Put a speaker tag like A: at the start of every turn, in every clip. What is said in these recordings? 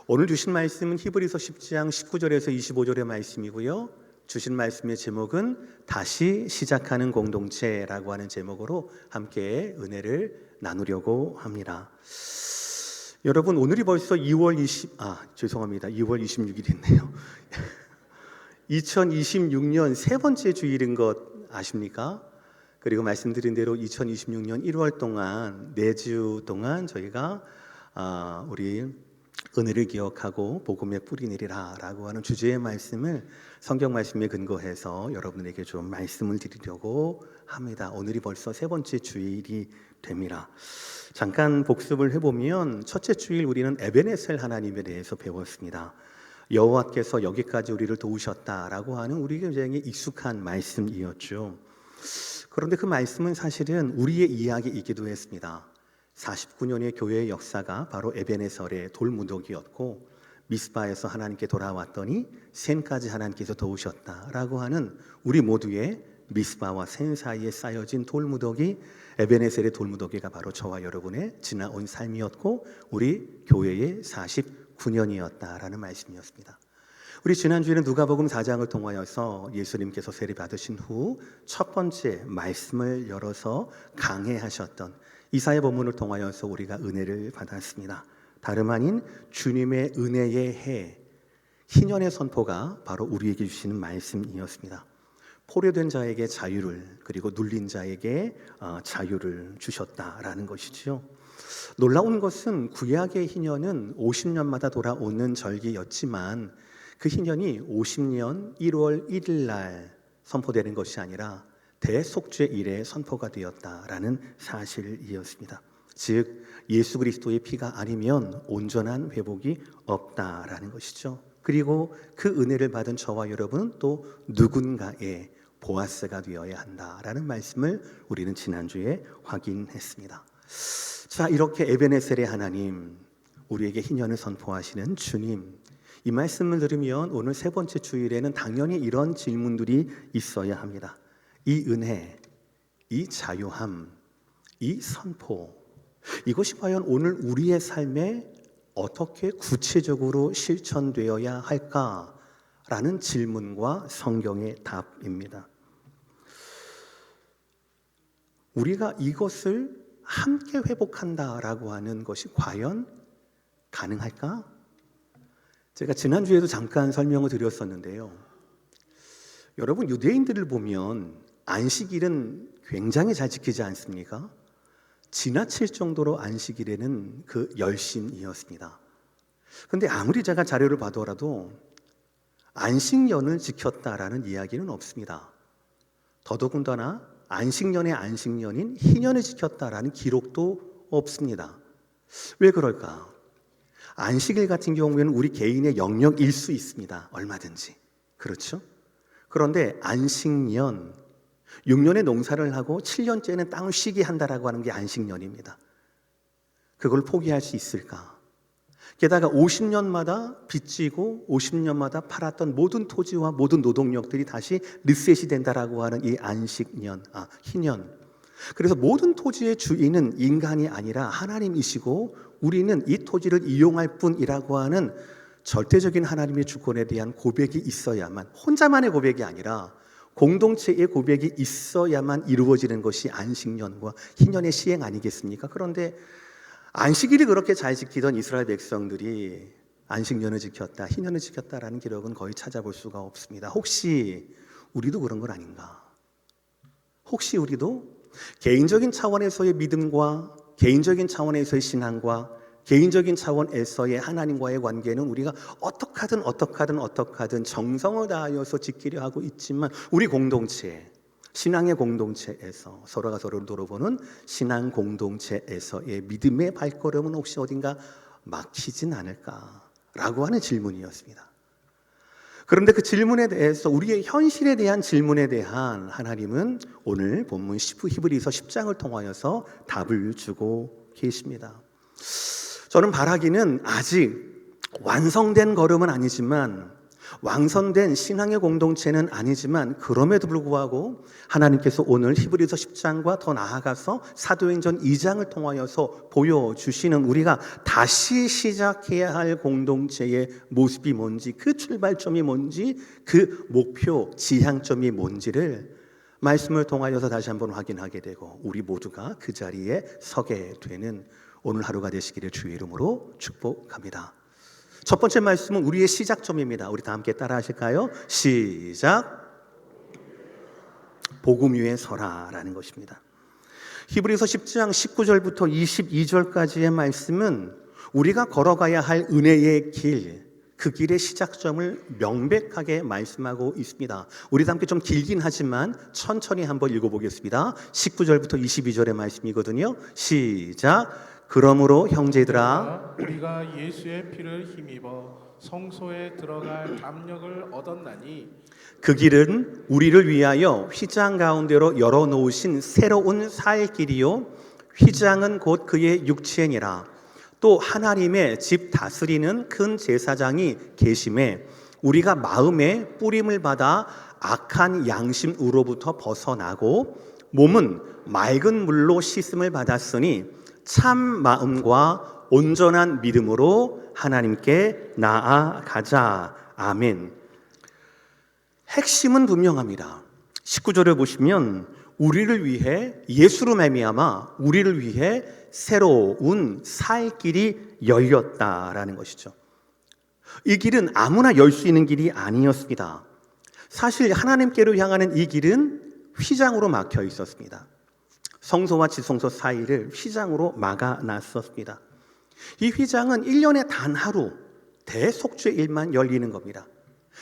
A: 오늘 주신 말씀은 히브리서 10장 19절에서 25절의 말씀이고요. 주신 말씀의 제목은 다시 시작하는 공동체라고 하는 제목으로 함께 은혜를 나누려고 합니다. 여러분, 오늘이 벌써 2월 26일이 됐네요. 2026년 세 번째 주일인 것 아십니까? 그리고 말씀드린 대로 2026년 1월 동안 4주 동안 저희가 우리 은혜를 기억하고 복음의 뿌리 내리라 라고 하는 주제의 말씀을 성경 말씀에 근거해서 여러분에게 좀 말씀을 드리려고 합니다. 오늘이 벌써 세 번째 주일이 됩니다. 잠깐 복습을 해보면 첫째 주일 우리는 에베네셀 하나님에 대해서 배웠습니다. 여호와께서 여기까지 우리를 도우셨다라고 하는 우리에게 굉장히 익숙한 말씀이었죠. 그런데 그 말씀은 사실은 우리의 이야기이기도 했습니다. 49년의 교회의 역사가 바로 에베네셀의 돌무더기였고 미스바에서 하나님께 돌아왔더니 센까지 하나님께서 도우셨다라고 하는 우리 모두의 미스바와 센 사이에 쌓여진 돌무더기, 에베네셀의 돌무더기가 바로 저와 여러분의 지나온 삶이었고 우리 교회의 49년이었다라는 말씀이었습니다. 우리 지난주에는 누가복음 4장을 통하여서 예수님께서 세례 받으신 후 첫 번째 말씀을 열어서 강해하셨던 이사야 본문을 통하여서 우리가 은혜를 받았습니다. 다름 아닌 주님의 은혜의 해, 희년의 선포가 바로 우리에게 주시는 말씀이었습니다. 포로된 자에게 자유를, 그리고 눌린 자에게 자유를 주셨다라는 것이죠. 놀라운 것은 구약의 희년은 50년마다 돌아오는 절기였지만 그 희년이 50년 1월 1일 날 선포되는 것이 아니라 대속죄 이래 선포가 되었다라는 사실이었습니다. 즉 예수 그리스도의 피가 아니면 온전한 회복이 없다라는 것이죠. 그리고 그 은혜를 받은 저와 여러분은 또 누군가의 보아스가 되어야 한다라는 말씀을 우리는 지난주에 확인했습니다. 자, 이렇게 에베네셀의 하나님, 우리에게 희년을 선포하시는 주님, 이 말씀을 들으면 오늘 세 번째 주일에는 당연히 이런 질문들이 있어야 합니다. 이 은혜, 이 자유함, 이 선포, 이것이 과연 오늘 우리의 삶에 어떻게 구체적으로 실천되어야 할까라는 질문과 성경의 답입니다. 우리가 이것을 함께 회복한다라고 하는 것이 과연 가능할까? 제가 지난주에도 잠깐 설명을 드렸었는데요. 여러분, 유대인들을 보면 안식일은 굉장히 잘 지키지 않습니까? 지나칠 정도로 안식일에는 그 열심이었습니다. 그런데 아무리 제가 자료를 봐더라도 안식년을 지켰다라는 이야기는 없습니다. 더더군다나 안식년의 안식년인 희년을 지켰다라는 기록도 없습니다. 왜 그럴까? 안식일 같은 경우에는 우리 개인의 영역일 수 있습니다. 얼마든지. 그렇죠? 그런데 안식년, 6년의 농사를 하고 7년째는 땅을 쉬게 한다라고 하는 게 안식년입니다. 그걸 포기할 수 있을까? 게다가 50년마다 빚지고 50년마다 팔았던 모든 토지와 모든 노동력들이 다시 리셋이 된다라고 하는 이 안식년, 희년. 그래서 모든 토지의 주인은 인간이 아니라 하나님이시고 우리는 이 토지를 이용할 뿐이라고 하는 절대적인 하나님의 주권에 대한 고백이 있어야만, 혼자만의 고백이 아니라 공동체의 고백이 있어야만 이루어지는 것이 안식년과 희년의 시행 아니겠습니까? 그런데 안식일이 그렇게 잘 지키던 이스라엘 백성들이 안식년을 지켰다, 희년을 지켰다라는 기록은 거의 찾아볼 수가 없습니다. 혹시 우리도 그런 건 아닌가? 혹시 우리도 개인적인 차원에서의 믿음과 개인적인 차원에서의 신앙과 개인적인 차원에서의 하나님과의 관계는 우리가 어떻게 하든 정성을 다하여서 지키려 하고 있지만 우리 공동체, 신앙의 공동체에서 서로가 서로를 돌아보는 신앙 공동체에서의 믿음의 발걸음은 혹시 어딘가 막히진 않을까라고 하는 질문이었습니다. 그런데 그 질문에 대해서 우리의 현실에 대한 질문에 대한 하나님은 오늘 본문 히브리서 10장을 통하여서 답을 주고 계십니다. 저는 바라기는 아직 완성된 걸음은 아니지만 왕성된 신앙의 공동체는 아니지만 그럼에도 불구하고 하나님께서 오늘 히브리서 10장과 더 나아가서 사도행전 2장을 통하여서 보여주시는 우리가 다시 시작해야 할 공동체의 모습이 뭔지, 그 출발점이 뭔지, 그 목표, 지향점이 뭔지를 말씀을 통하여서 다시 한번 확인하게 되고 우리 모두가 그 자리에 서게 되는 오늘 하루가 되시기를 주의 이름으로 축복합니다. 첫 번째 말씀은 우리의 시작점입니다. 우리 다 함께 따라 하실까요? 시작. 복음 위에 서라라는 것입니다. 히브리서 10장 19절부터 22절까지의 말씀은 우리가 걸어가야 할 은혜의 길, 그 길의 시작점을 명백하게 말씀하고 있습니다. 우리 함께 좀 길긴 하지만 천천히 한번 읽어보겠습니다. 19절부터 22절의 말씀이거든요. 시작. 그러므로 형제들아,
B: 우리가 예수의 피를 힘입어 성소에 들어갈 담력을 얻었나니
A: 그 길은 우리를 위하여 휘장 가운데로 열어놓으신 새로운 살 길이요 휘장은 곧 그의 육체니라. 또 하나님의 집 다스리는 큰 제사장이 계심에 우리가 마음에 뿌림을 받아 악한 양심으로부터 벗어나고 몸은 맑은 물로 씻음을 받았으니 참 마음과 온전한 믿음으로 하나님께 나아가자. 아멘. 핵심은 분명합니다. 19절을 보시면 우리를 위해 예수로 말미암아 우리를 위해 새로운 살 길이 열렸다라는 것이죠. 이 길은 아무나 열 수 있는 길이 아니었습니다. 사실 하나님께로 향하는 이 길은 휘장으로 막혀 있었습니다. 성소와 지성소 사이를 휘장으로 막아놨었습니다. 이 휘장은 1년에 단 하루 대속죄일만 열리는 겁니다.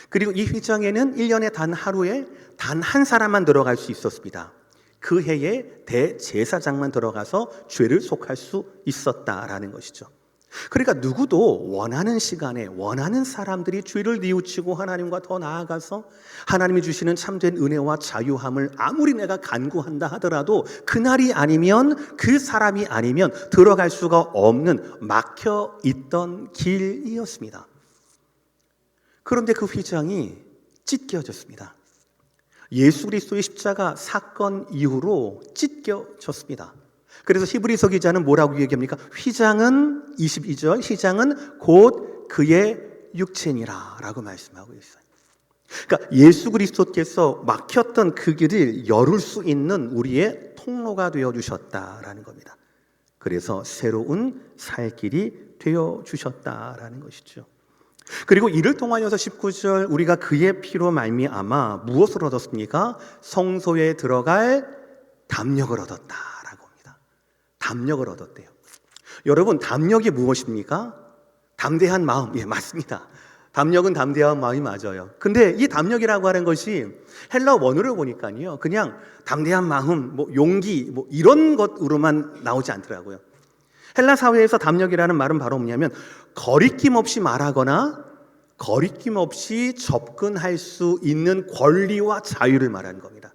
A: 그리고 이 휘장에는 1년에 단 하루에 단 한 사람만 들어갈 수 있었습니다. 그 해에 대제사장만 들어가서 죄를 속할 수 있었다라는 것이죠. 그러니까 누구도 원하는 시간에 원하는 사람들이 죄를 뉘우치고 하나님과 더 나아가서 하나님이 주시는 참된 은혜와 자유함을 아무리 내가 간구한다 하더라도 그날이 아니면 그 사람이 아니면 들어갈 수가 없는 막혀 있던 길이었습니다. 그런데 그 휘장이 찢겨졌습니다. 예수 그리스도의 십자가 사건 이후로 찢겨졌습니다. 그래서 히브리서 기자는 뭐라고 얘기합니까? 휘장은 22절 휘장은 곧 그의 육체니라 라고 말씀하고 있어요. 그러니까 예수 그리스도께서 막혔던 그 길을 열을 수 있는 우리의 통로가 되어주셨다라는 겁니다. 그래서 새로운 살 길이 되어주셨다라는 것이죠. 그리고 이를 통하여서 19절 우리가 그의 피로 말미암아 무엇을 얻었습니까? 성소에 들어갈 담력을 얻었다라고 합니다. 담력을 얻었대요. 여러분, 담력이 무엇입니까? 담대한 마음. 예, 맞습니다. 담력은 담대한 마음이 맞아요. 근데 이 담력이라고 하는 것이 헬라 원어를 보니까요, 그냥 담대한 마음, 용기, 이런 것으로만 나오지 않더라고요. 헬라 사회에서 담력이라는 말은 바로 뭐냐면 거리낌 없이 말하거나 거리낌 없이 접근할 수 있는 권리와 자유를 말하는 겁니다.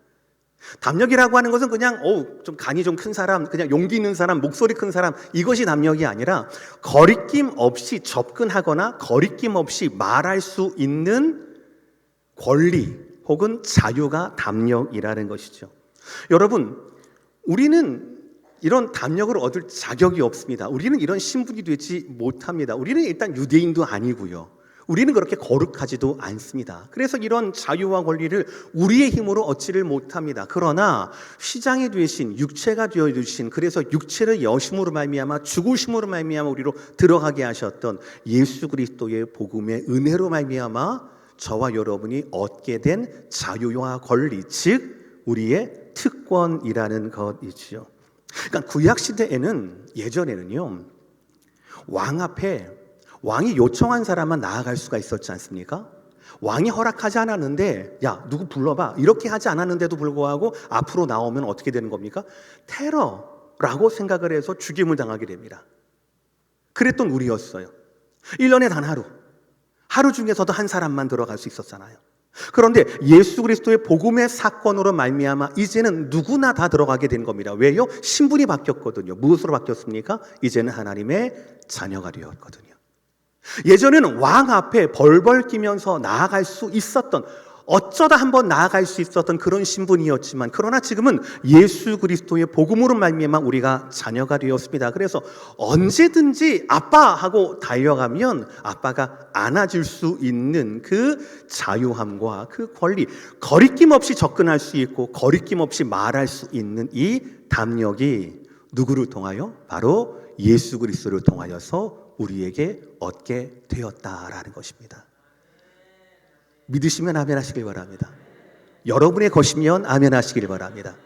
A: 담력이라고 하는 것은 그냥 좀 간이 좀 큰 사람, 그냥 용기 있는 사람, 목소리 큰 사람, 이것이 담력이 아니라 거리낌 없이 접근하거나 거리낌 없이 말할 수 있는 권리 혹은 자유가 담력이라는 것이죠. 여러분, 우리는 이런 담력을 얻을 자격이 없습니다. 우리는 이런 신분이 되지 못합니다. 우리는 일단 유대인도 아니고요. 우리는 그렇게 거룩하지도 않습니다. 그래서 이런 자유와 권리를 우리의 힘으로 얻지를 못합니다. 그러나 휘장이 되신 육체가 되어 주신, 그래서 육체를 여심으로 말미암아 죽으심으로 말미암아 우리로 들어가게 하셨던 예수 그리스도의 복음의 은혜로 말미암아 저와 여러분이 얻게 된 자유와 권리, 즉 우리의 특권이라는 것이지요. 그러니까 구약 시대에는 예전에는요, 왕 앞에 왕이 요청한 사람만 나아갈 수가 있었지 않습니까? 왕이 허락하지 않았는데 야, 누구 불러봐, 이렇게 하지 않았는데도 불구하고 앞으로 나오면 어떻게 되는 겁니까? 테러라고 생각을 해서 죽임을 당하게 됩니다. 그랬던 우리였어요. 1년에 단 하루 중에서도 한 사람만 들어갈 수 있었잖아요. 그런데 예수 그리스도의 복음의 사건으로 말미암아 이제는 누구나 다 들어가게 된 겁니다. 왜요? 신분이 바뀌었거든요. 무엇으로 바뀌었습니까? 이제는 하나님의 자녀가 되었거든요. 예전에는 왕 앞에 벌벌 끼면서 나아갈 수 있었던, 어쩌다 한번 나아갈 수 있었던 그런 신분이었지만, 그러나 지금은 예수 그리스도의 복음으로 말미암아 우리가 자녀가 되었습니다. 그래서 언제든지 아빠 하고 달려가면 아빠가 안아줄 수 있는 그 자유함과 그 권리, 거리낌 없이 접근할 수 있고 거리낌 없이 말할 수 있는 이 담력이 누구를 통하여? 바로 예수 그리스도를 통하여서 우리에게 얻게 되었다라는 것입니다. 믿으시면 아멘 하시길 바랍니다. 여러분의 것이면 아멘 하시길 바랍니다.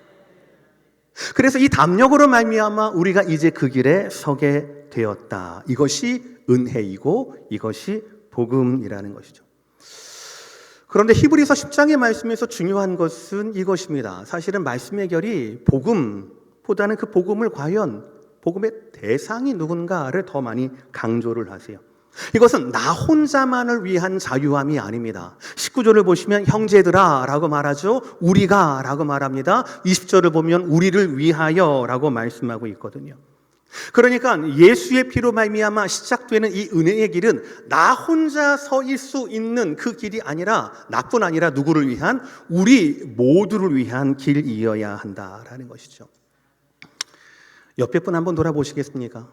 A: 그래서 이 담력으로 말미암아 우리가 이제 그 길에 서게 되었다. 이것이 은혜이고 이것이 복음이라는 것이죠. 그런데 히브리서 10장의 말씀에서 중요한 것은 이것입니다. 사실은 말씀의 결이 복음보다는 그 복음을 과연 복음의 대상이 누군가를 더 많이 강조를 하세요. 이것은 나 혼자만을 위한 자유함이 아닙니다. 19절을 보시면 형제들아 라고 말하죠. 우리가 라고 말합니다. 20절을 보면 우리를 위하여 라고 말씀하고 있거든요. 그러니까 예수의 피로 말미암아 시작되는 이 은혜의 길은 나 혼자 서일 수 있는 그 길이 아니라, 나뿐 아니라 누구를 위한? 우리 모두를 위한 길이어야 한다라는 것이죠. 옆에 분 한번 돌아보시겠습니까?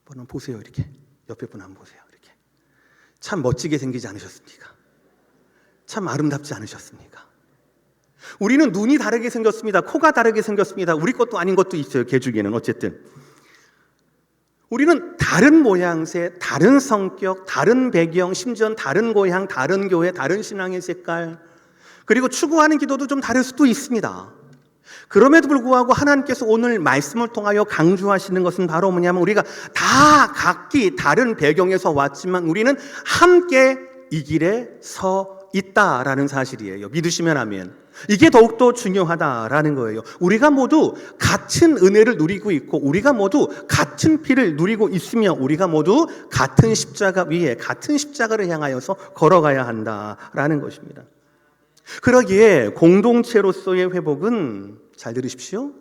A: 한번 보세요. 이렇게 옆에 분 한번 보세요. 이렇게 참 멋지게 생기지 않으셨습니까? 참 아름답지 않으셨습니까? 우리는 눈이 다르게 생겼습니다. 코가 다르게 생겼습니다. 우리 것도 아닌 것도 있어요. 개 중에는. 어쨌든 우리는 다른 모양새, 다른 성격, 다른 배경, 심지어 다른 고향, 다른 교회, 다른 신앙의 색깔, 그리고 추구하는 기도도 좀 다를 수도 있습니다. 그럼에도 불구하고 하나님께서 오늘 말씀을 통하여 강조하시는 것은 바로 뭐냐면, 우리가 다 각기 다른 배경에서 왔지만 우리는 함께 이 길에 서 있다라는 사실이에요. 믿으시면 아멘. 이게 더욱더 중요하다라는 거예요. 우리가 모두 같은 은혜를 누리고 있고, 우리가 모두 같은 피를 누리고 있으며, 우리가 모두 같은 십자가 위에, 같은 십자가를 향하여서 걸어가야 한다라는 것입니다. 그러기에 공동체로서의 회복은, 잘 들으십시오,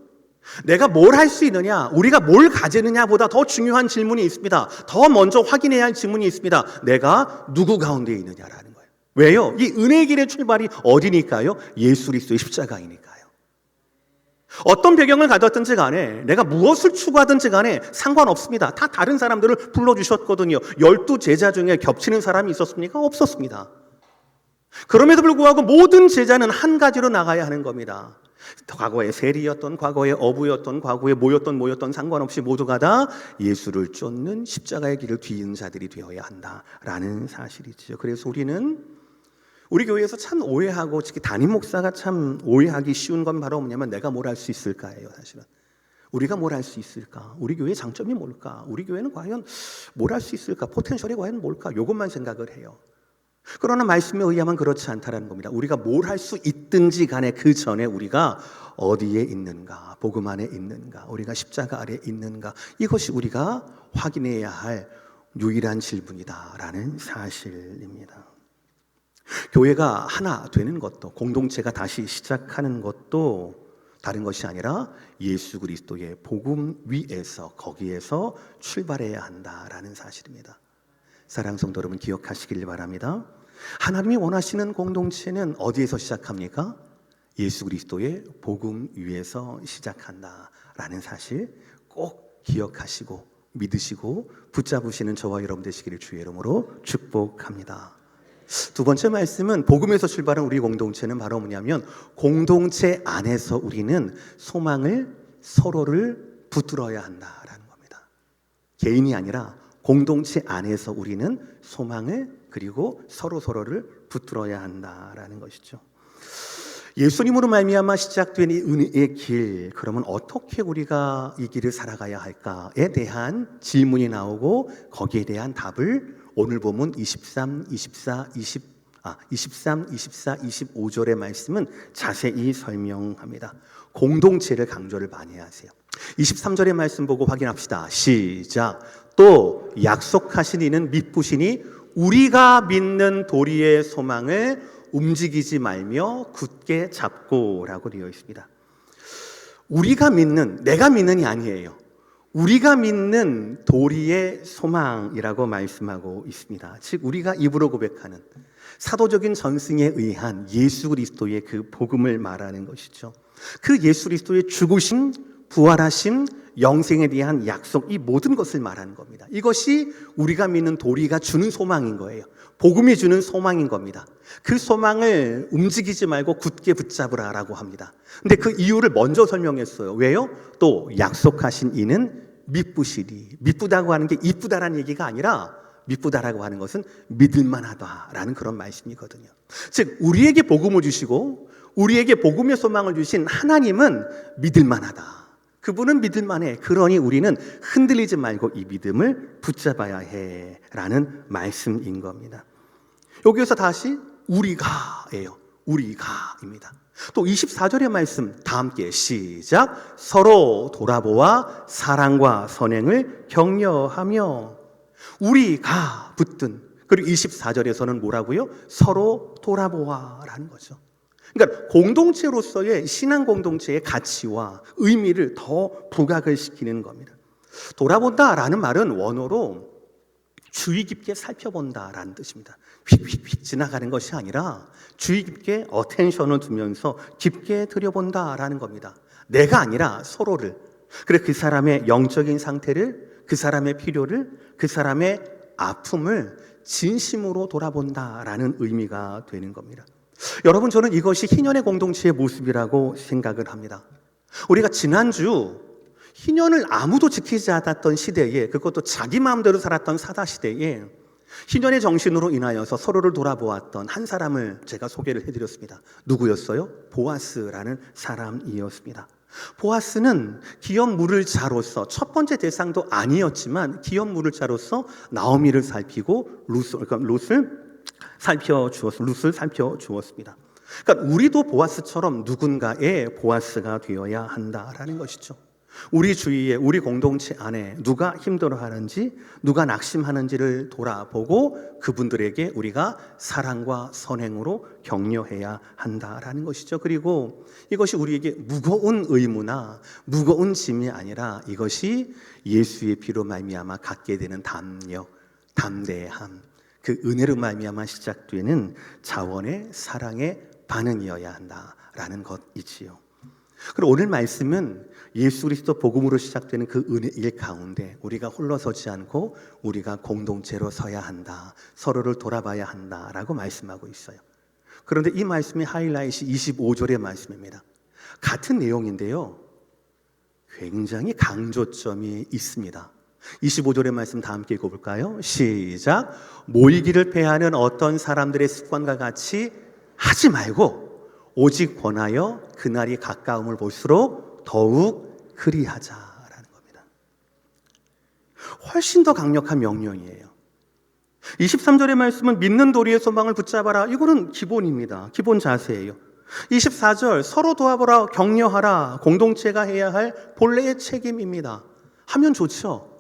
A: 내가 뭘 할 수 있느냐, 우리가 뭘 가지느냐 보다 더 중요한 질문이 있습니다. 더 먼저 확인해야 할 질문이 있습니다. 내가 누구 가운데 있느냐라는 거예요. 왜요? 이 은혜의 길의 출발이 어디니까요? 예수 그리스도의 십자가이니까요. 어떤 배경을 가졌든지 간에, 내가 무엇을 추구하든지 간에 상관없습니다. 다 다른 사람들을 불러주셨거든요. 12 제자 중에 겹치는 사람이 있었습니까? 없었습니다. 그럼에도 불구하고 모든 제자는 한 가지로 나가야 하는 겁니다. 과거의 세리였던, 과거의 어부였던, 과거에 모였던 상관없이 모두가 다 예수를 쫓는 십자가의 길을 뒤이는 자들이 되어야 한다라는 사실이죠. 그래서 우리 교회에서 참 오해하고, 특히 담임 목사가 참 오해하기 쉬운 건 바로 뭐냐면, 내가 뭘 할 수 있을까예요. 사실은 우리가 뭘 할 수 있을까? 우리 교회의 장점이 뭘까? 우리 교회는 과연 뭘 할 수 있을까? 포텐셜이 과연 뭘까? 이것만 생각을 해요. 그러나 말씀에 의하면 그렇지 않다라는 겁니다. 우리가 뭘 할 수 있든지 간에 그 전에 우리가 어디에 있는가, 복음 안에 있는가, 우리가 십자가 아래에 있는가, 이것이 우리가 확인해야 할 유일한 질문이다라는 사실입니다. 교회가 하나 되는 것도, 공동체가 다시 시작하는 것도 다른 것이 아니라 예수 그리스도의 복음 위에서, 거기에서 출발해야 한다라는 사실입니다. 사랑하는 성도 여러분, 기억하시길 바랍니다. 하나님이 원하시는 공동체는 어디에서 시작합니까? 예수 그리스도의 복음 위에서 시작한다라는 사실 꼭 기억하시고 믿으시고 붙잡으시는 저와 여러분 되시기를 주의 이름으로 축복합니다. 두 번째 말씀은, 복음에서 출발한 우리 공동체는 바로 뭐냐면, 공동체 안에서 우리는 소망을, 서로를 붙들어야 한다라는 겁니다. 개인이 아니라 공동체 안에서 우리는 소망을, 그리고 서로를 붙들어야 한다라는 것이죠. 예수님으로 말미암아 시작된 이 은혜의 길, 그러면 어떻게 우리가 이 길을 살아가야 할까에 대한 질문이 나오고, 거기에 대한 답을 오늘 보면 23, 24, 25절의 말씀은 자세히 설명합니다. 공동체를 강조를 많이 하세요. 23절의 말씀 보고 확인합시다. 시작. 또 약속하신 이는 믿으시니 우리가 믿는 도리의 소망을 움직이지 말며 굳게 잡고 라고 되어 있습니다. 우리가 믿는, 내가 믿는이 아니에요. 우리가 믿는 도리의 소망이라고 말씀하고 있습니다. 즉 우리가 입으로 고백하는 사도적인 전승에 의한 예수 그리스도의 그 복음을 말하는 것이죠. 그 예수 그리스도의 죽으심, 부활하심, 영생에 대한 약속, 이 모든 것을 말하는 겁니다. 이것이 우리가 믿는 도리가 주는 소망인 거예요. 복음이 주는 소망인 겁니다. 그 소망을 움직이지 말고 굳게 붙잡으라라고 합니다. 근데 그 이유를 먼저 설명했어요. 왜요? 또 약속하신 이는 미쁘시리. 미쁘다고 하는 게 이쁘다라는 얘기가 아니라 미쁘다라고 하는 것은 믿을만하다라는 그런 말씀이거든요. 즉 우리에게 복음을 주시고 우리에게 복음의 소망을 주신 하나님은 믿을만하다. 그분은 믿을만해. 그러니 우리는 흔들리지 말고 이 믿음을 붙잡아야 해라는 말씀인 겁니다. 여기에서 다시 우리가예요. 우리가입니다. 또 24절의 말씀 다 함께 시작. 서로 돌아보아 사랑과 선행을 격려하며. 우리가 붙든, 그리고 24절에서는 뭐라고요? 서로 돌아보아라는 거죠. 그러니까 공동체로서의 신앙 공동체의 가치와 의미를 더 부각을 시키는 겁니다. 돌아본다라는 말은 원어로 주의 깊게 살펴본다라는 뜻입니다. 휙휙휙 지나가는 것이 아니라 주의 깊게 어텐션을 두면서 깊게 들여본다라는 겁니다. 내가 아니라 서로를. 그래 그 사람의 영적인 상태를, 그 사람의 필요를, 그 사람의 아픔을 진심으로 돌아본다라는 의미가 되는 겁니다. 여러분, 저는 이것이 희년의 공동체의 모습이라고 생각을 합니다. 우리가 지난주 희년을 아무도 지키지 않았던 시대에, 그것도 자기 마음대로 살았던 사다시대에 희년의 정신으로 인하여서 서로를 돌아보았던 한 사람을 제가 소개를 해드렸습니다. 누구였어요? 보아스라는 사람이었습니다. 보아스는 기업 물을 자로서 첫 번째 대상도 아니었지만 기업 물을 자로서 나오미를 살피고 룻을 살펴주었습니다. 그러니까 우리도 보아스처럼 누군가의 보아스가 되어야 한다라는 것이죠. 우리 주위에, 우리 공동체 안에 누가 힘들어하는지, 누가 낙심하는지를 돌아보고 그분들에게 우리가 사랑과 선행으로 격려해야 한다라는 것이죠. 그리고 이것이 우리에게 무거운 의무나 무거운 짐이 아니라 이것이 예수의 피로 말미암아 갖게 되는 담력, 담대함, 그 은혜로 말미암아 시작되는 자원의 사랑의 반응이어야 한다라는 것이지요. 그리고 오늘 말씀은 예수 그리스도 복음으로 시작되는 그 은혜일 가운데 우리가 홀로 서지 않고 우리가 공동체로 서야 한다, 서로를 돌아봐야 한다라고 말씀하고 있어요. 그런데 이 말씀의 하이라이트이 25절의 말씀입니다. 같은 내용인데요, 굉장히 강조점이 있습니다. 25절의 말씀 다 함께 읽어볼까요? 시작. 모이기를 패하는 어떤 사람들의 습관과 같이 하지 말고 오직 권하여 그날이 가까움을 볼수록 더욱 그리하자라는 겁니다. 훨씬 더 강력한 명령이에요. 23절의 말씀은 믿는 도리의 소망을 붙잡아라. 이거는 기본입니다. 기본 자세예요. 24절 서로 도와보라, 격려하라. 공동체가 해야 할 본래의 책임입니다. 하면 좋죠.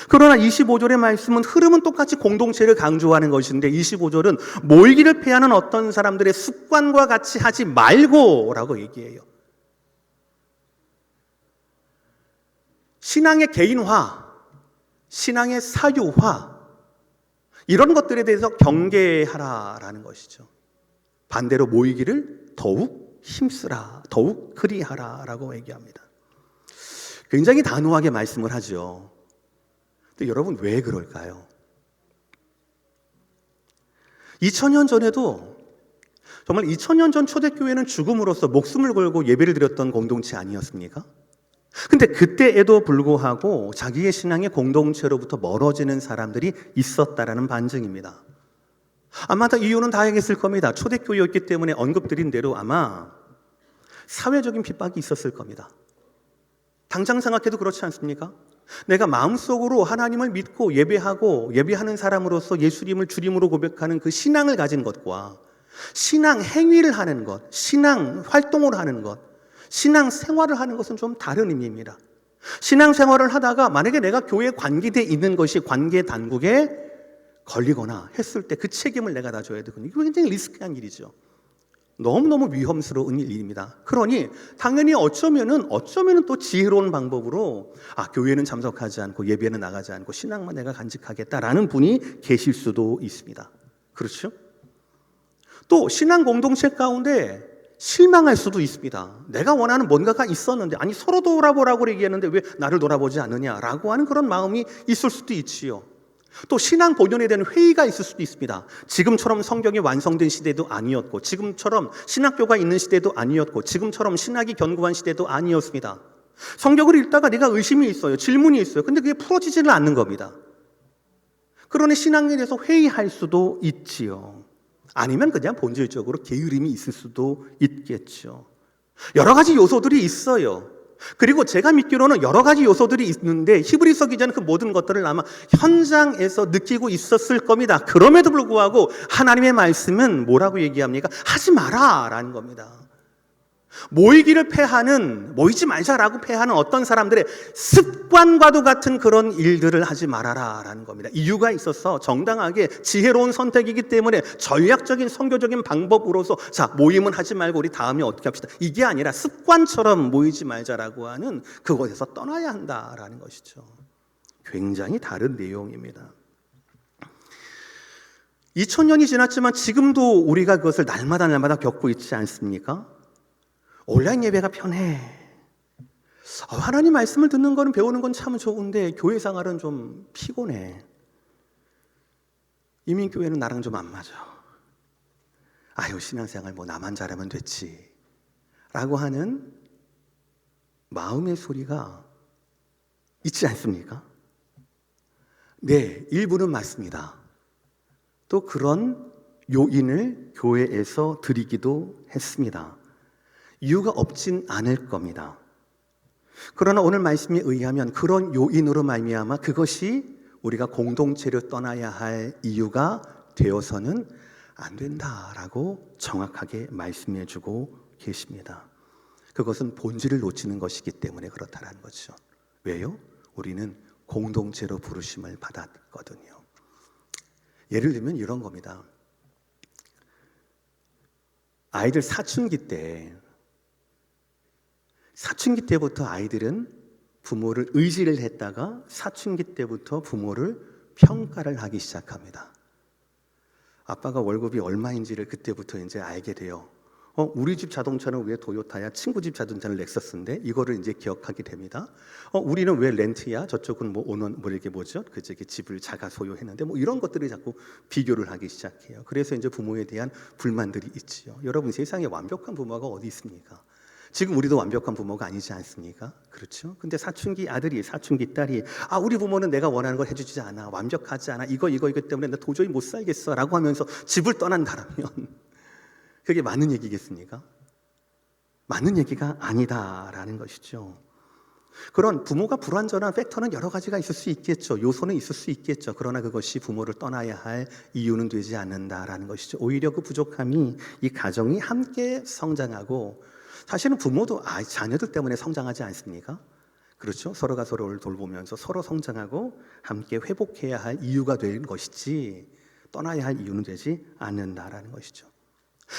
A: 그러나 25절의 말씀은 흐름은 똑같이 공동체를 강조하는 것인데 25절은 모이기를 패하는 어떤 사람들의 습관과 같이 하지 말고 라고 얘기해요. 신앙의 개인화, 신앙의 사유화, 이런 것들에 대해서 경계하라라는 것이죠. 반대로 모이기를 더욱 힘쓰라, 더욱 그리하라라고 얘기합니다. 굉장히 단호하게 말씀을 하죠. 근데 여러분 왜 그럴까요? 2000년 전에도 정말 2000년 전 초대교회는 죽음으로써 목숨을 걸고 예배를 드렸던 공동체 아니었습니까? 근데 그때에도 불구하고 자기의 신앙의 공동체로부터 멀어지는 사람들이 있었다라는 반증입니다. 아마 다 이유는 다양했을 겁니다. 초대교회였기 때문에 언급드린 대로 아마 사회적인 핍박이 있었을 겁니다. 당장 생각해도 그렇지 않습니까? 내가 마음속으로 하나님을 믿고 예배하고 예배하는 사람으로서 예수님을 주님으로 고백하는 그 신앙을 가진 것과 신앙 행위를 하는 것, 신앙 활동을 하는 것, 신앙 생활을 하는 것은 좀 다른 의미입니다. 신앙 생활을 하다가 만약에 내가 교회에 관계되어 있는 것이 관계 단국에 걸리거나 했을 때 그 책임을 내가 다 져야 되거든요. 이거 굉장히 리스크한 일이죠. 너무너무 위험스러운 일입니다. 그러니 당연히 어쩌면은 또 지혜로운 방법으로 교회는 참석하지 않고 예배는 나가지 않고 신앙만 내가 간직하겠다라는 분이 계실 수도 있습니다. 그렇죠? 또 신앙 공동체 가운데 실망할 수도 있습니다. 내가 원하는 뭔가가 있었는데 서로 돌아보라고 얘기했는데 왜 나를 돌아보지 않느냐라고 하는 그런 마음이 있을 수도 있지요. 또 신앙 본연에 대한 회의가 있을 수도 있습니다. 지금처럼 성경이 완성된 시대도 아니었고, 지금처럼 신학교가 있는 시대도 아니었고, 지금처럼 신학이 견고한 시대도 아니었습니다. 성경을 읽다가 내가 의심이 있어요. 질문이 있어요. 근데 그게 풀어지지는 않는 겁니다. 그러니 신앙에 대해서 회의할 수도 있지요. 아니면 그냥 본질적으로 게으름이 있을 수도 있겠죠. 여러 가지 요소들이 있어요. 그리고 제가 믿기로는 여러 가지 요소들이 있는데 히브리서 기자는 그 모든 것들을 아마 현장에서 느끼고 있었을 겁니다. 그럼에도 불구하고 하나님의 말씀은 뭐라고 얘기합니까? 하지 마라 라는 겁니다. 모이지 말자라고 패하는 어떤 사람들의 습관과도 같은 그런 일들을 하지 말아라 라는 겁니다. 이유가 있어서 정당하게 지혜로운 선택이기 때문에 전략적인 선교적인 방법으로서 모임은 하지 말고 우리 다음에 어떻게 합시다. 이게 아니라 습관처럼 모이지 말자라고 하는 그곳에서 떠나야 한다라는 것이죠. 굉장히 다른 내용입니다. 2000년이 지났지만 지금도 우리가 그것을 날마다 겪고 있지 않습니까? 온라인 예배가 편해. 하나님 말씀을 듣는 거는 배우는 건 참 좋은데 교회 생활은 좀 피곤해. 이민교회는 나랑 좀 안 맞아. 신앙생활 나만 잘하면 됐지. 라고 하는 마음의 소리가 있지 않습니까? 네, 일부는 맞습니다. 또 그런 요인을 교회에서 드리기도 했습니다. 이유가 없진 않을 겁니다. 그러나 오늘 말씀에 의하면 그런 요인으로 말미암아 그것이 우리가 공동체를 떠나야 할 이유가 되어서는 안 된다라고 정확하게 말씀해 주고 계십니다. 그것은 본질을 놓치는 것이기 때문에 그렇다는 거죠. 왜요? 우리는 공동체로 부르심을 받았거든요. 예를 들면 이런 겁니다. 아이들 사춘기 때부터 아이들은 부모를 의지를 했다가 사춘기 때부터 부모를 평가를 하기 시작합니다. 아빠가 월급이 얼마인지를 그때부터 이제 알게 돼요. 우리 집 자동차는 왜 도요타야? 친구 집 자동차는 렉서스인데 이거를 이제 기억하게 됩니다. 우리는 왜 렌트야? 저쪽은 집을 자가 소유했는데 이런 것들을 자꾸 비교를 하기 시작해요. 그래서 이제 부모에 대한 불만들이 있지요. 여러분 세상에 완벽한 부모가 어디 있습니까? 지금 우리도 완벽한 부모가 아니지 않습니까? 그렇죠? 근데 사춘기 아들이, 사춘기 딸이 우리 부모는 내가 원하는 걸 해주지 않아. 완벽하지 않아. 이거 때문에 나 도저히 못 살겠어. 라고 하면서 집을 떠난다라면 그게 맞는 얘기겠습니까? 맞는 얘기가 아니다라는 것이죠. 그런 부모가 불완전한 팩터는 여러 가지가 있을 수 있겠죠. 요소는 있을 수 있겠죠. 그러나 그것이 부모를 떠나야 할 이유는 되지 않는다라는 것이죠. 오히려 그 부족함이 이 가정이 함께 성장하고 사실은 부모도 자녀들 때문에 성장하지 않습니까? 그렇죠? 서로가 서로를 돌보면서 서로 성장하고 함께 회복해야 할 이유가 되는 것이지 떠나야 할 이유는 되지 않는다라는 것이죠.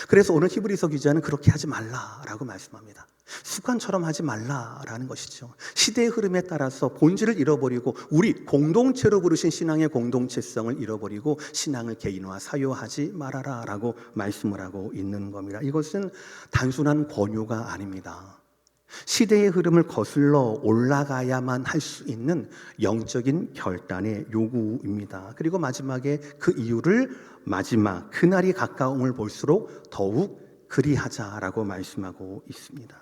A: 그래서 오늘 히브리서 기자는 그렇게 하지 말라라고 말씀합니다. 습관처럼 하지 말라라는 것이죠. 시대의 흐름에 따라서 본질을 잃어버리고 우리 공동체로 부르신 신앙의 공동체성을 잃어버리고 신앙을 개인화, 사유하지 말아라라고 말씀을 하고 있는 겁니다. 이것은 단순한 권유가 아닙니다. 시대의 흐름을 거슬러 올라가야만 할 수 있는 영적인 결단의 요구입니다. 그리고 마지막에 그 이유를 그날이 가까움을 볼수록 더욱 그리하자라고 말씀하고 있습니다.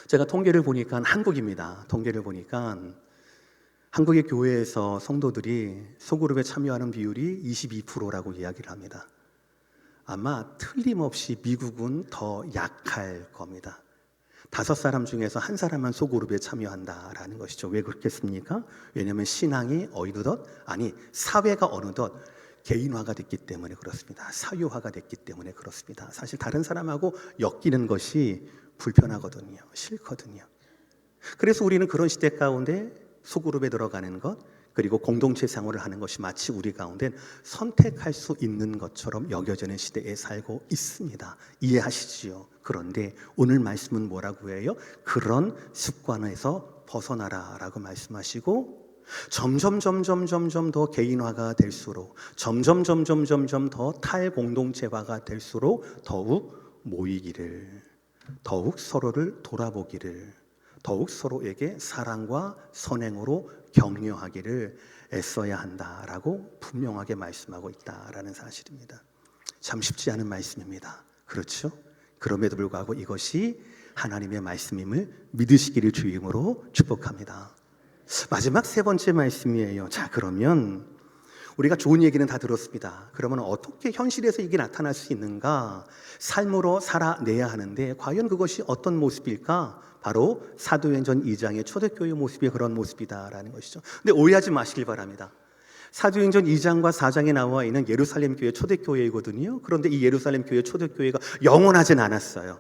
A: 제가 통계를 보니까 한국입니다. 통계를 보니까 한국의 교회에서 성도들이 소그룹에 참여하는 비율이 22%라고 이야기를 합니다. 아마 틀림없이 미국은 더 약할 겁니다. 5사람 중에서 1사람만 소그룹에 참여한다라는 것이죠. 왜 그렇겠습니까? 왜냐하면 신앙이 사회가 어느덧 개인화가 됐기 때문에 그렇습니다. 사유화가 됐기 때문에 그렇습니다. 사실 다른 사람하고 엮이는 것이 불편하거든요. 싫거든요. 그래서 우리는 그런 시대 가운데 소그룹에 들어가는 것, 그리고 공동체 생활을 하는 것이 마치 우리 가운데 선택할 수 있는 것처럼 여겨지는 시대에 살고 있습니다. 이해하시지요? 그런데 오늘 말씀은 뭐라고 해요? 그런 습관에서 벗어나라라고 말씀하시고 점점 더 개인화가 될수록 점점 더 탈공동체화가 될수록 더욱 모이기를, 더욱 서로를 돌아보기를, 더욱 서로에게 사랑과 선행으로 격려하기를 애써야 한다라고 분명하게 말씀하고 있다라는 사실입니다. 참 쉽지 않은 말씀입니다. 그렇죠? 그럼에도 불구하고 이것이 하나님의 말씀임을 믿으시기를 주임으로 축복합니다. 마지막 세 번째 말씀이에요. 자, 그러면 우리가 좋은 얘기는 다 들었습니다. 그러면 어떻게 현실에서 이게 나타날 수 있는가? 삶으로 살아내야 하는데 과연 그것이 어떤 모습일까? 바로 사도행전 2장의 초대교회 모습이 그런 모습이다라는 것이죠. 근데 오해하지 마시길 바랍니다. 사도행전 2장과 4장에 나와 있는 예루살렘 교회 초대교회이거든요. 그런데 이 예루살렘 교회 초대교회가 영원하진 않았어요.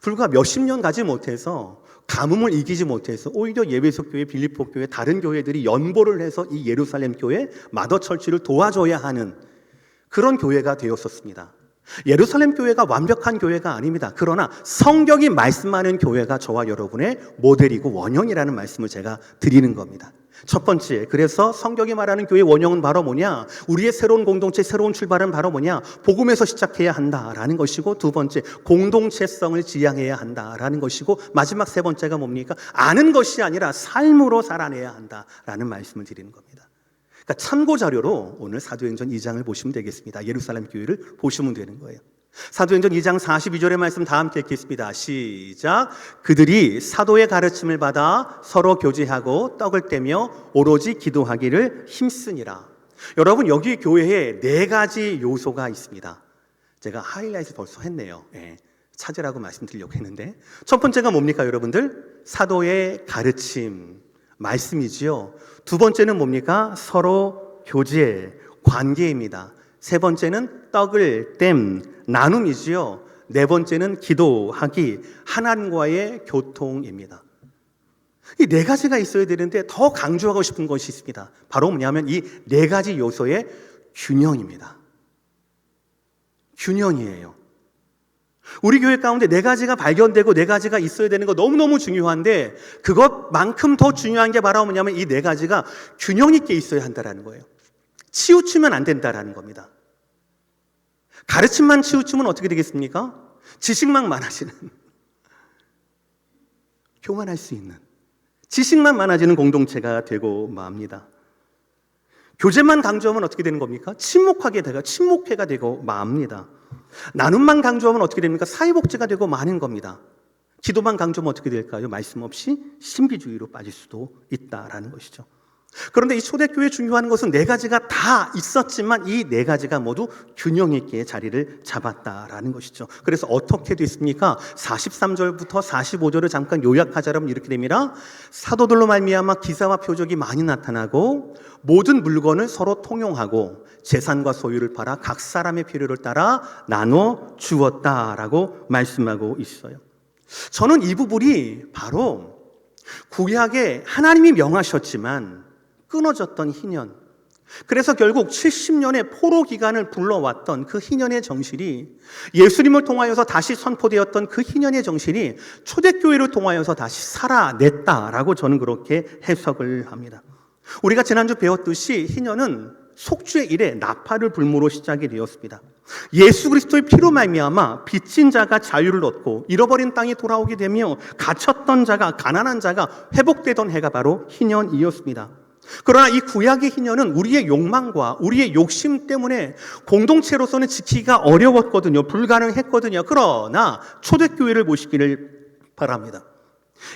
A: 불과 몇십 년 가지 못해서 가뭄을 이기지 못해서 오히려 예배소 교회, 빌립보 교회, 다른 교회들이 연보를 해서 이 예루살렘 교회 마더철치를 도와줘야 하는 그런 교회가 되었었습니다. 예루살렘 교회가 완벽한 교회가 아닙니다. 그러나 성경이 말씀하는 교회가 저와 여러분의 모델이고 원형이라는 말씀을 제가 드리는 겁니다. 첫 번째, 그래서 성경이 말하는 교회의 원형은 바로 뭐냐? 우리의 새로운 공동체, 새로운 출발은 바로 뭐냐? 복음에서 시작해야 한다라는 것이고, 두 번째, 공동체성을 지향해야 한다라는 것이고, 마지막 세 번째가 뭡니까? 아는 것이 아니라 삶으로 살아내야 한다라는 말씀을 드리는 겁니다. 그러니까 참고 자료로 오늘 사도행전 2장을 보시면 되겠습니다. 예루살렘 교회를 보시면 되는 거예요. 사도행전 2장 42절의 말씀 다 함께 읽겠습니다. 시작. 그들이 사도의 가르침을 받아 서로 교제하고 떡을 떼며 오로지 기도하기를 힘쓰니라. 여러분, 여기 교회에 네 가지 요소가 있습니다. 제가 하이라이트 벌써 했네요. 찾으라고 말씀드리려고 했는데, 첫 번째가 뭡니까 여러분들? 사도의 가르침, 말씀이지요. 두 번째는 뭡니까? 서로 교제, 관계입니다. 세 번째는 떡을 땜, 나눔이지요. 네 번째는 기도하기, 하나님과의 교통입니다. 이 네 가지가 있어야 되는데 더 강조하고 싶은 것이 있습니다. 바로 뭐냐면 이 네 가지 요소의 균형입니다. 균형이에요. 우리 교회 가운데 네 가지가 발견되고 네 가지가 있어야 되는 거 너무너무 중요한데 그것만큼 더 중요한 게 바로 뭐냐면 이 네 가지가 균형 있게 있어야 한다는 거예요. 치우치면 안 된다는 겁니다. 가르침만 치우치면 어떻게 되겠습니까? 지식만 많아지는, 교만할 수 있는, 지식만 많아지는 공동체가 되고 맙니다. 교제만 강조하면 어떻게 되는 겁니까? 침묵회가 되고 맙니다. 나눔만 강조하면 어떻게 됩니까? 사회복지가 되고 마는 겁니다. 기도만 강조하면 어떻게 될까요? 말씀 없이 신비주의로 빠질 수도 있다라는 것이죠. 그런데 이 초대교회에 중요한 것은 네 가지가 다 있었지만 이 네 가지가 모두 균형 있게 자리를 잡았다라는 것이죠. 그래서 어떻게 됐습니까? 43절부터 45절을 잠깐 요약하자면 이렇게 됩니다. 사도들로 말미암아 기사와 표적이 많이 나타나고 모든 물건을 서로 통용하고 재산과 소유를 팔아 각 사람의 필요를 따라 나눠 주었다라고 말씀하고 있어요. 저는 이 부분이 바로 구약에 하나님이 명하셨지만 끊어졌던 희년, 그래서 결국 70년의 포로 기간을 불러왔던 그 희년의 정신이 예수님을 통하여서 다시 선포되었던 그 희년의 정신이 초대교회를 통하여서 다시 살아냈다라고 저는 그렇게 해석을 합니다. 우리가 지난주 배웠듯이 희년은 속죄 이래 나팔을 불므로 시작이 되었습니다. 예수 그리스도의 피로 말미암아 빚진 자가 자유를 얻고 잃어버린 땅이 돌아오게 되며 갇혔던 자가, 가난한 자가 회복되던 해가 바로 희년이었습니다. 그러나 이 구약의 희년은 우리의 욕망과 우리의 욕심 때문에 공동체로서는 지키기가 어려웠거든요. 불가능했거든요. 그러나 초대교회를 보시기를 바랍니다.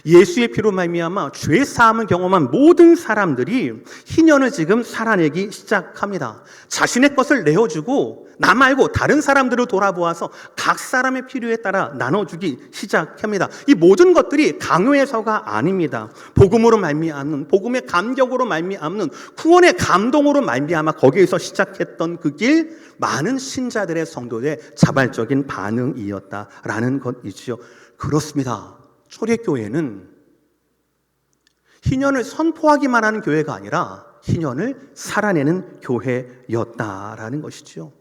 A: 예수의 피로 말미암아 죄 사함을 경험한 모든 사람들이 희년을 지금 살아내기 시작합니다. 자신의 것을 내어주고 나 말고 다른 사람들을 돌아보아서 각 사람의 필요에 따라 나눠주기 시작합니다. 이 모든 것들이 강요해서가 아닙니다. 복음으로 말미암는, 복음의 감격으로 말미암는, 구원의 감동으로 말미암아 거기에서 시작했던 그 길, 많은 신자들의 성도의 자발적인 반응이었다라는 것이지요. 그렇습니다. 초대교회는 희년을 선포하기만 하는 교회가 아니라 희년을 살아내는 교회였다라는 것이지요.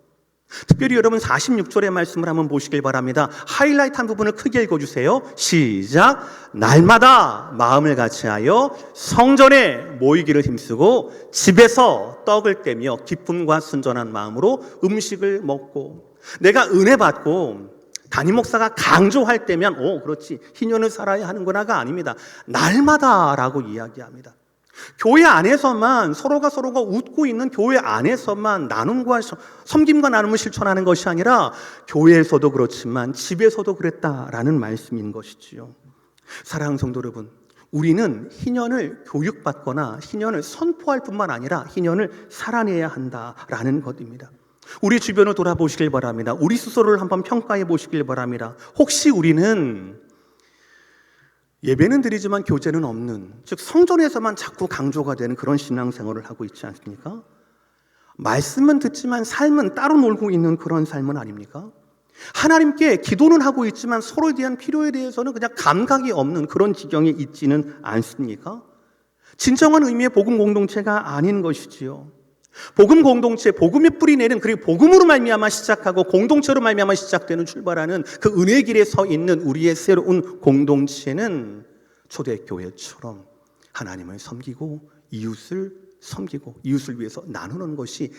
A: 특별히 여러분 46절의 말씀을 한번 보시길 바랍니다. 하이라이트 한 부분을 크게 읽어주세요. 시작. 날마다 마음을 같이하여 성전에 모이기를 힘쓰고 집에서 떡을 떼며 기쁨과 순전한 마음으로 음식을 먹고. 내가 은혜 받고 담임 목사가 강조할 때면 그렇지 희년을 살아야 하는구나가 아닙니다. 날마다라고 이야기합니다. 교회 안에서만 서로가 웃고 있는 교회 안에서만 나눔과 섬김과 나눔을 실천하는 것이 아니라 교회에서도 그렇지만 집에서도 그랬다라는 말씀인 것이지요. 사랑하는 성도 여러분, 우리는 희년을 교육받거나 희년을 선포할 뿐만 아니라 희년을 살아내야 한다라는 것입니다. 우리 주변을 돌아보시길 바랍니다. 우리 스스로를 한번 평가해 보시길 바랍니다. 혹시 우리는 예배는 드리지만 교제는 없는, 즉 성전에서만 자꾸 강조가 되는 그런 신앙생활을 하고 있지 않습니까? 말씀은 듣지만 삶은 따로 놀고 있는 그런 삶은 아닙니까? 하나님께 기도는 하고 있지만 서로에 대한 필요에 대해서는 그냥 감각이 없는 그런 지경에 있지는 않습니까? 진정한 의미의 복음 공동체가 아닌 것이지요. 복음 공동체, 복음의 뿌리 내린, 그리고 복음으로 말미암아 시작하고 공동체로 말미암아 시작되는 출발하는 그 은혜의 길에 서 있는 우리의 새로운 공동체는 초대교회처럼 하나님을 섬기고 이웃을 섬기고 이웃을 위해서 나누는 것이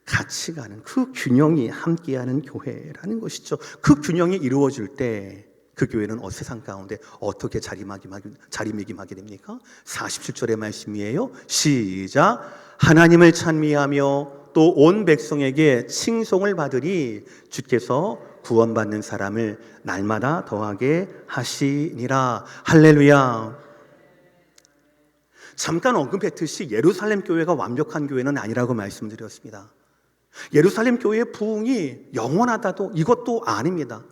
A: 같이 가는 그 균형이 함께하는 교회라는 것이죠. 그 균형이 이루어질 때 그 교회는 세상 가운데 어떻게 자리매김하게 됩니까? 47절의 말씀이에요. 시작. 하나님을 찬미하며 또 온 백성에게 칭송을 받으리 주께서 구원받는 사람을 날마다 더하게 하시니라. 할렐루야. 잠깐 언급했듯이 예루살렘 교회가 완벽한 교회는 아니라고 말씀드렸습니다. 예루살렘 교회의 부흥이 영원하다도 이것도 아닙니다.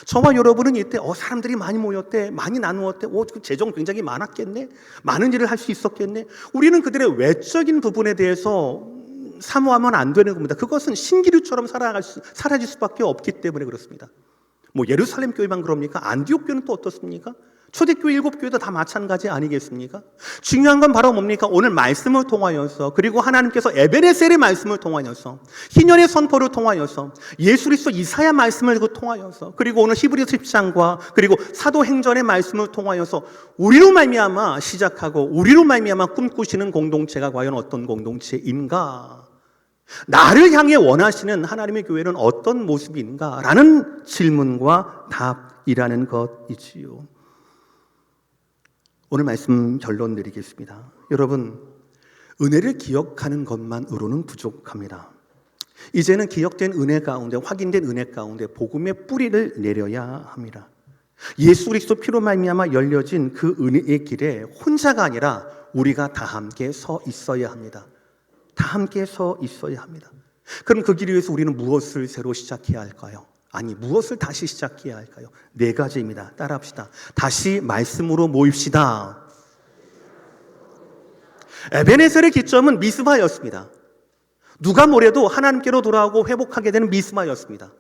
A: 저와 여러분은 이때 사람들이 많이 모였대, 많이 나누었대, 그 재정 굉장히 많았겠네, 많은 일을 할 수 있었겠네. 우리는 그들의 외적인 부분에 대해서 사모하면 안 되는 겁니다. 그것은 신기루처럼 사라질 수밖에 없기 때문에 그렇습니다. 예루살렘 교회만 그럽니까? 안디옥 교회는 또 어떻습니까? 초대교회 7교회도 다 마찬가지 아니겠습니까? 중요한 건 바로 뭡니까? 오늘 말씀을 통하여서, 그리고 하나님께서 에베네셀의 말씀을 통하여서, 희년의 선포를 통하여서, 예수 그리스도 이사야 말씀을 통하여서, 그리고 오늘 히브리서 10장과 그리고 사도행전의 말씀을 통하여서 우리로 말미암아 시작하고 우리로 말미암아 꿈꾸시는 공동체가 과연 어떤 공동체인가? 나를 향해 원하시는 하나님의 교회는 어떤 모습인가? 라는 질문과 답이라는 것이지요. 오늘 말씀 결론 내리겠습니다. 여러분, 은혜를 기억하는 것만으로는 부족합니다. 이제는 기억된 은혜 가운데, 확인된 은혜 가운데 복음의 뿌리를 내려야 합니다. 예수 그리스도 피로 말미암아 열려진 그 은혜의 길에 혼자가 아니라 우리가 다 함께 서 있어야 합니다. 다 함께 서 있어야 합니다. 그럼 그 길 위해서 우리는 무엇을 새로 시작해야 할까요? 아니, 무엇을 다시 시작해야 할까요? 4가지입니다. 따라합시다. 다시 말씀으로 모입시다. 에베네셀의 기점은 미스바였습니다. 누가 뭐래도 하나님께로 돌아오고 회복하게 되는 미스바였습니다.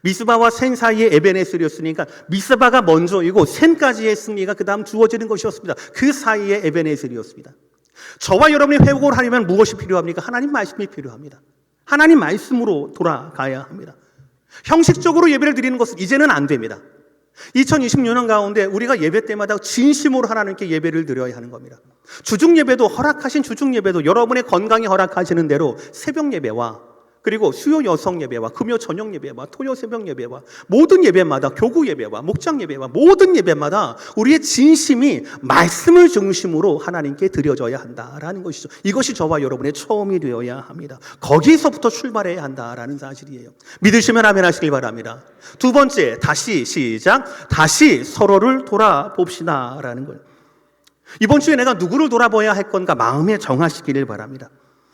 A: 미스바와 센 사이의 에베네셀이었으니까 미스바가 먼저이고 센까지의 승리가 그 다음 주어지는 것이었습니다. 그 사이의 에베네셀이었습니다. 저와 여러분이 회복을 하려면 무엇이 필요합니까? 하나님 말씀이 필요합니다. 하나님 말씀으로 돌아가야 합니다. 형식적으로 예배를 드리는 것은 이제는 안 됩니다. 2026년 가운데 우리가 예배 때마다 진심으로 하나님께 예배를 드려야 하는 겁니다. 주중 예배도, 허락하신 주중 예배도 여러분의 건강이 허락하시는 대로 새벽 예배와 그리고 수요 여성 예배와 금요 저녁 예배와 토요 새벽 예배와 모든 예배마다, 교구 예배와 목장 예배와 모든 예배마다 우리의 진심이 말씀을 중심으로 하나님께 드려져야 한다라는 것이죠. 이것이 저와 여러분의 처음이 되어야 합니다. 거기서부터 출발해야 한다라는 사실이에요. 믿으시면 아멘 하시길 바랍니다. 2번째, 다시 시작. 다시 서로를 돌아봅시다라는 거예요. 이번 주에 내가 누구를 돌아봐야 할 건가 마음에 정하시기를 바랍니다.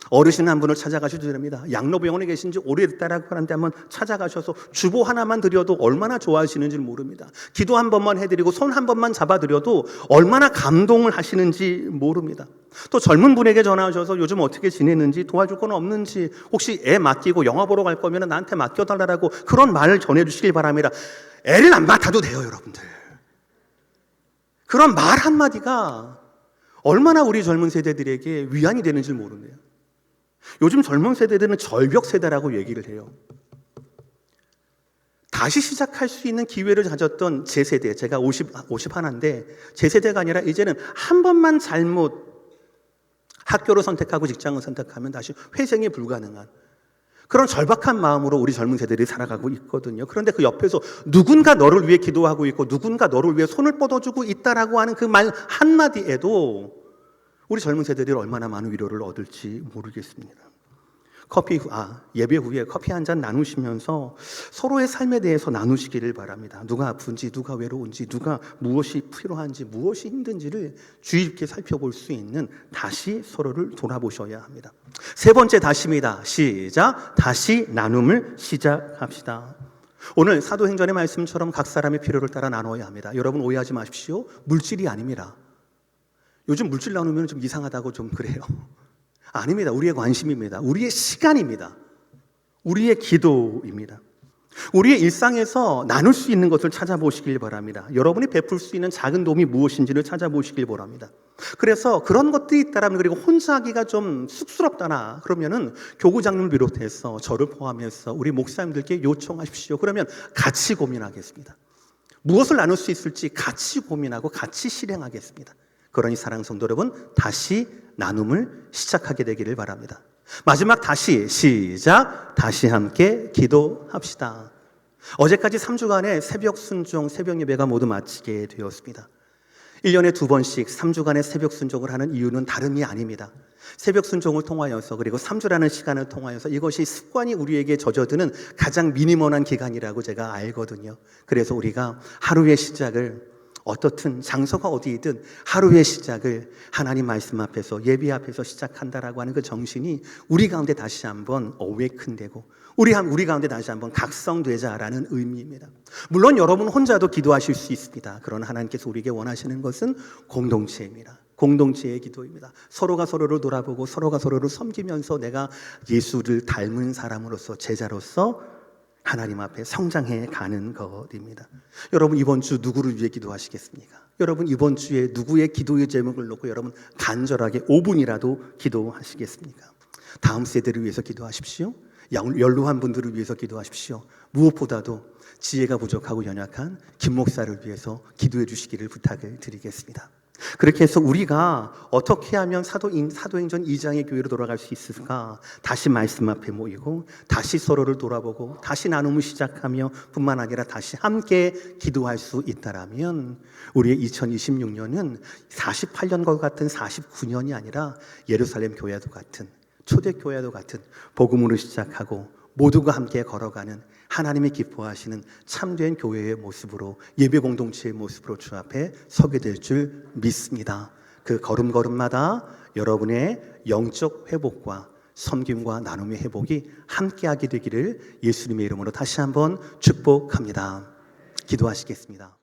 A: 어르신 한 분을 찾아가셔도 됩니다. 양로병원에 계신 지 오래됐다라고 하는데 한번 찾아가셔서 주보 하나만 드려도 얼마나 좋아하시는지 모릅니다. 기도 한 번만 해드리고 손 한 번만 잡아드려도 얼마나 감동을 하시는지 모릅니다. 또 젊은 분에게 전화하셔서 요즘 어떻게 지내는지, 도와줄 건 없는지, 혹시 애 맡기고 영화 보러 갈 거면 나한테 맡겨달라고 그런 말을 전해주시길 바랍니다. 애를 안 맡아도 돼요, 여러분들. 그런 말 한마디가 얼마나 우리 젊은 세대들에게 위안이 되는지 모르네요. 요즘 젊은 세대들은 절벽 세대라고 얘기를 해요. 다시 시작할 수 있는 기회를 가졌던 제 세대, 제가 51인데 제 세대가 아니라 이제는 한 번만 잘못 학교를 선택하고 직장을 선택하면 다시 회생이 불가능한 그런 절박한 마음으로 우리 젊은 세대들이 살아가고 있거든요. 그런데 그 옆에서 누군가 너를 위해 기도하고 있고 누군가 너를 위해 손을 뻗어주고 있다라고 하는 그 말 한마디에도 우리 젊은 세대들이 얼마나 많은 위로를 얻을지 모르겠습니다. 예배 후에 커피 한 잔 나누시면서 서로의 삶에 대해서 나누시기를 바랍니다. 누가 아픈지, 누가 외로운지, 누가 무엇이 필요한지, 무엇이 힘든지를 주의 깊게 살펴볼 수 있는 다시 서로를 돌아보셔야 합니다. 세 번째 다시입니다. 시작. 다시 나눔을 시작합시다. 오늘 사도행전의 말씀처럼 각 사람의 필요를 따라 나눠야 합니다. 여러분 오해하지 마십시오. 물질이 아닙니다. 요즘 물질 나누면 좀 이상하다고 좀 그래요. 아닙니다. 우리의 관심입니다. 우리의 시간입니다. 우리의 기도입니다. 우리의 일상에서 나눌 수 있는 것을 찾아보시길 바랍니다. 여러분이 베풀 수 있는 작은 도움이 무엇인지를 찾아보시길 바랍니다. 그래서 그런 것들이 있다라면, 그리고 혼자 하기가 좀 쑥스럽다나 그러면은 교구장님을 비롯해서 저를 포함해서 우리 목사님들께 요청하십시오. 그러면 같이 고민하겠습니다. 무엇을 나눌 수 있을지 같이 고민하고 같이 실행하겠습니다. 그러니 사랑하는 성도 여러분, 다시 나눔을 시작하게 되기를 바랍니다. 마지막 다시 시작. 다시 함께 기도합시다. 어제까지 3주간의 새벽 순종, 새벽 예배가 모두 마치게 되었습니다. 1년에 2번씩 3주간의 새벽 순종을 하는 이유는 다름이 아닙니다. 새벽 순종을 통하여서, 그리고 3주라는 시간을 통하여서 이것이 습관이 우리에게 젖어드는 가장 미니멀한 기간이라고 제가 알거든요. 그래서 우리가 하루의 시작을 어떻든 장소가 어디이든 하루의 시작을 하나님 말씀 앞에서, 예배 앞에서 시작한다라고 하는 그 정신이 우리 가운데 다시 한번 어웨이큰되고 우리 가운데 다시 한번 각성되자라는 의미입니다. 물론 여러분 혼자도 기도하실 수 있습니다. 그러나 하나님께서 우리에게 원하시는 것은 공동체입니다. 공동체의 기도입니다. 서로가 서로를 돌아보고 서로가 서로를 섬기면서 내가 예수를 닮은 사람으로서, 제자로서 하나님 앞에 성장해 가는 것입니다. 여러분 이번 주 누구를 위해 기도하시겠습니까? 여러분 이번 주에 누구의 기도의 제목을 놓고 여러분 간절하게 5분이라도 기도하시겠습니까? 다음 세대를 위해서 기도하십시오. 연로한 분들을 위해서 기도하십시오. 무엇보다도 지혜가 부족하고 연약한 김 목사를 위해서 기도해 주시기를 부탁을 드리겠습니다. 그렇게 해서 우리가 어떻게 하면 사도행전 2장의 교회로 돌아갈 수 있을까? 다시 말씀 앞에 모이고 다시 서로를 돌아보고 다시 나눔을 시작하며 뿐만 아니라 다시 함께 기도할 수 있다라면 우리의 2026년은 48년과 같은 49년이 아니라 예루살렘 교회도 같은, 초대교회도 같은 복음으로 시작하고 모두가 함께 걸어가는 하나님이 기뻐하시는 참된 교회의 모습으로, 예배 공동체의 모습으로 주 앞에 서게 될 줄 믿습니다. 그 걸음걸음마다 여러분의 영적 회복과 섬김과 나눔의 회복이 함께하게 되기를 예수님의 이름으로 다시 한번 축복합니다. 기도하시겠습니다.